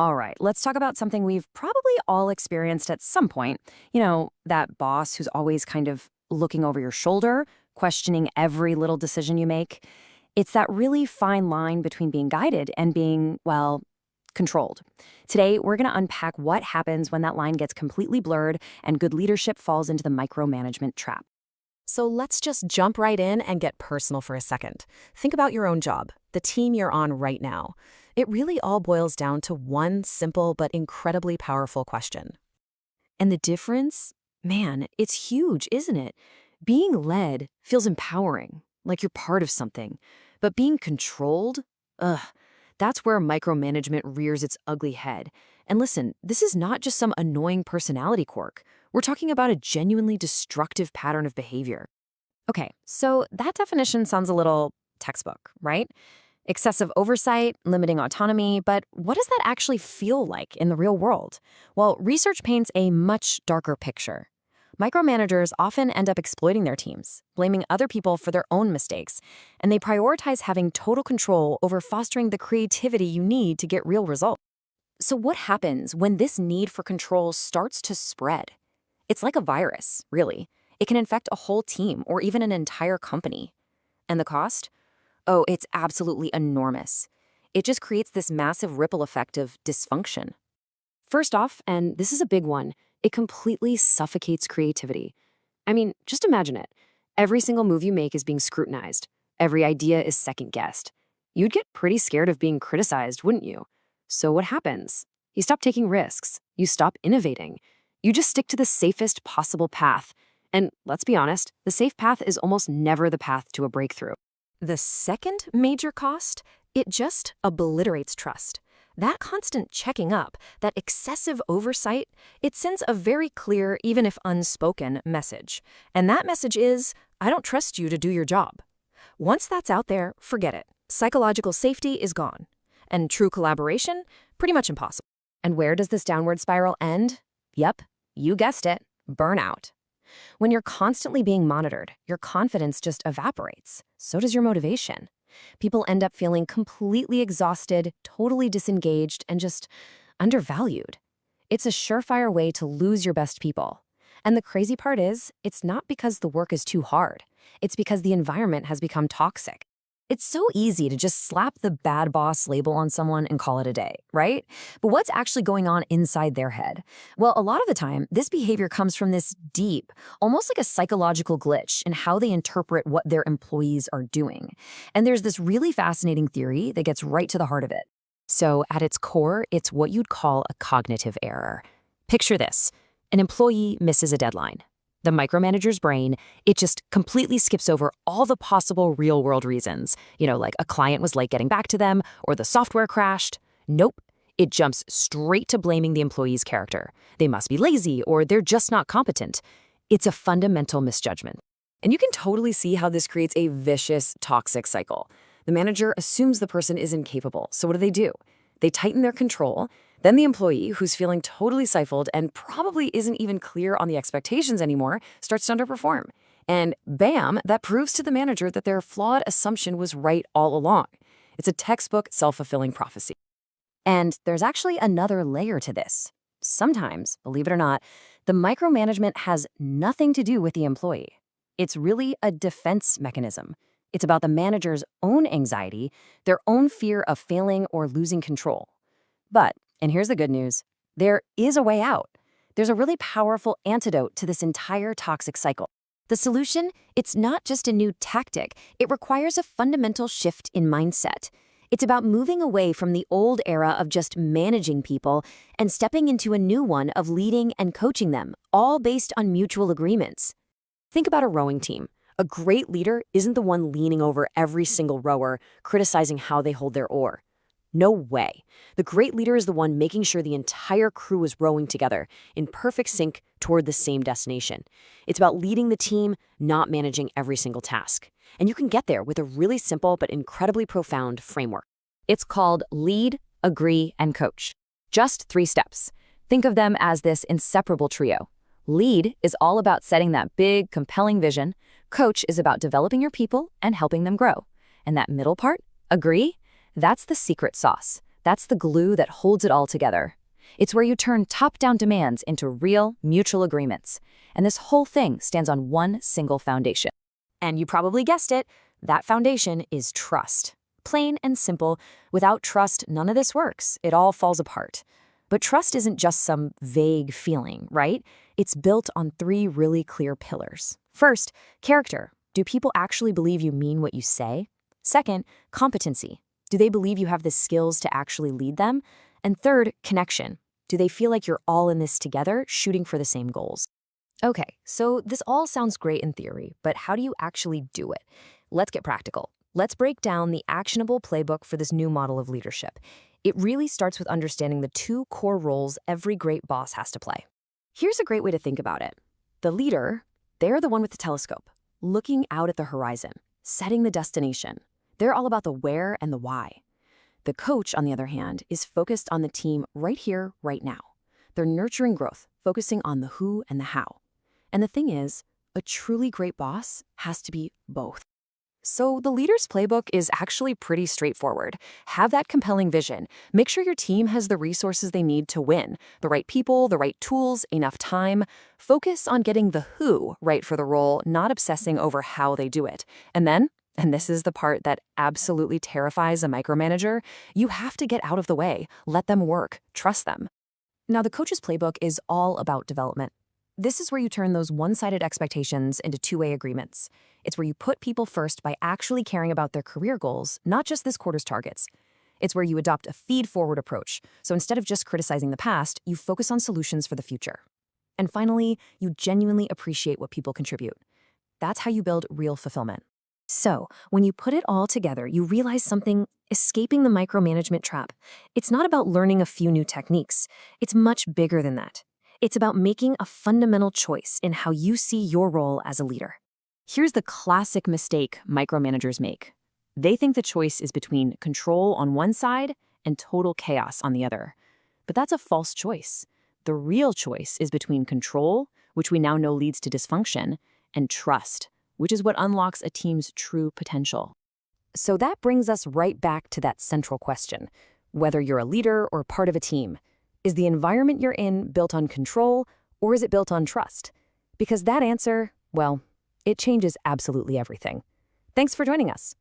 All right, let's talk about something we've probably all experienced at some point. That boss who's always kind of looking over your shoulder, questioning every little decision you make. It's that really fine line between being guided and being, well, controlled. Today, we're going to unpack what happens when that line gets completely blurred and good leadership falls into the micromanagement trap. So let's just jump right in and get personal for a second. Think about your own job, the team you're on right now. It really all boils down to one simple but incredibly powerful question. And the difference? Man, it's huge, isn't it? Being led feels empowering, like you're part of something. But being controlled? Ugh, that's where micromanagement rears its ugly head. And listen, this is not just some annoying personality quirk. We're talking about a genuinely destructive pattern of behavior. Okay, so that definition sounds a little textbook, right? Excessive oversight, limiting autonomy, but what does that actually feel like in the real world? Well, research paints a much darker picture. Micromanagers often end up exploiting their teams, blaming other people for their own mistakes, and they prioritize having total control over fostering the creativity you need to get real results. So what happens when this need for control starts to spread? It's like a virus, really. It can infect a whole team or even an entire company. And the cost? Oh, it's absolutely enormous. It just creates this massive ripple effect of dysfunction. First off, and this is a big one, it completely suffocates creativity. I mean, just imagine it. Every single move you make is being scrutinized. Every idea is second-guessed. You'd get pretty scared of being criticized, wouldn't you? So what happens? You stop taking risks. You stop innovating. You just stick to the safest possible path. And let's be honest, the safe path is almost never the path to a breakthrough. The second major cost, it just obliterates trust. That constant checking up, that excessive oversight, it sends a very clear, even if unspoken, message. And that message is, I don't trust you to do your job. Once that's out there, forget it. Psychological safety is gone. And true collaboration, pretty much impossible. And where does this downward spiral end? Yep, you guessed it, burnout. When you're constantly being monitored, your confidence just evaporates. So does your motivation. People end up feeling completely exhausted, totally disengaged, and just undervalued. It's a surefire way to lose your best people. And the crazy part is, it's not because the work is too hard. It's because the environment has become toxic. It's so easy to just slap the bad boss label on someone and call it a day, right? But what's actually going on inside their head? Well, a lot of the time, this behavior comes from this deep, almost like a psychological glitch in how they interpret what their employees are doing. And there's this really fascinating theory that gets right to the heart of it. So at its core, it's what you'd call a cognitive error. Picture this. An employee misses a deadline. The micromanager's brain, it just completely skips over all the possible real-world reasons. Like a client was late getting back to them, or the software crashed. Nope. It jumps straight to blaming the employee's character. They must be lazy, or they're just not competent. It's a fundamental misjudgment. And you can totally see how this creates a vicious, toxic cycle. The manager assumes the person is incapable, so what do? They tighten their control. Then the employee, who's feeling totally stifled and probably isn't even clear on the expectations anymore, starts to underperform. And bam, that proves to the manager that their flawed assumption was right all along. It's a textbook self-fulfilling prophecy. And there's actually another layer to this. Sometimes, believe it or not, the micromanagement has nothing to do with the employee. It's really a defense mechanism. It's about the manager's own anxiety, their own fear of failing or losing control. But, and here's the good news, there is a way out. There's a really powerful antidote to this entire toxic cycle. The solution? It's not just a new tactic. It requires a fundamental shift in mindset. It's about moving away from the old era of just managing people and stepping into a new one of leading and coaching them, all based on mutual agreements. Think about a rowing team. A great leader isn't the one leaning over every single rower, criticizing how they hold their oar. No way. The great leader is the one making sure the entire crew is rowing together in perfect sync toward the same destination. It's about leading the team, not managing every single task. And you can get there with a really simple but incredibly profound framework. It's called Lead, Agree, and Coach. Just 3 steps. Think of them as this inseparable trio. Lead is all about setting that big, compelling vision. Coach is about developing your people and helping them grow. And that middle part, Agree, that's the secret sauce. That's the glue that holds it all together. It's where you turn top-down demands into real, mutual agreements. And this whole thing stands on one single foundation. And you probably guessed it, that foundation is trust. Plain and simple. Without trust, none of this works. It all falls apart. But trust isn't just some vague feeling, right? It's built on three really clear pillars. First, character. Do people actually believe you mean what you say? Second, competency. Do they believe you have the skills to actually lead them? And third, connection. Do they feel like you're all in this together, shooting for the same goals? Okay, so this all sounds great in theory, but how do you actually do it? Let's get practical. Let's break down the actionable playbook for this new model of leadership. It really starts with understanding the two core roles every great boss has to play. Here's a great way to think about it. The leader, they're the one with the telescope, looking out at the horizon, setting the destination. They're all about the where and the why. The coach, on the other hand, is focused on the team right here, right now. They're nurturing growth, focusing on the who and the how. And the thing is, a truly great boss has to be both. So the leader's playbook is actually pretty straightforward. Have that compelling vision. Make sure your team has the resources they need to win. The right people, the right tools, enough time. Focus on getting the who right for the role, not obsessing over how they do it. And then, and this is the part that absolutely terrifies a micromanager, you have to get out of the way. Let them work. Trust them. Now, the coach's playbook is all about development. This is where you turn those one-sided expectations into two-way agreements. It's where you put people first by actually caring about their career goals, not just this quarter's targets. It's where you adopt a feed-forward approach. So instead of just criticizing the past, you focus on solutions for the future. And finally, you genuinely appreciate what people contribute. That's how you build real fulfillment. So, when you put it all together, you realize something: escaping the micromanagement trap. It's not about learning a few new techniques. It's much bigger than that. It's about making a fundamental choice in how you see your role as a leader. Here's the classic mistake micromanagers make. They think the choice is between control on one side and total chaos on the other. But that's a false choice. The real choice is between control, which we now know leads to dysfunction, and trust, which is what unlocks a team's true potential. So that brings us right back to that central question. Whether you're a leader or part of a team, is the environment you're in built on control, or is it built on trust? Because that answer, well, it changes absolutely everything. Thanks for joining us.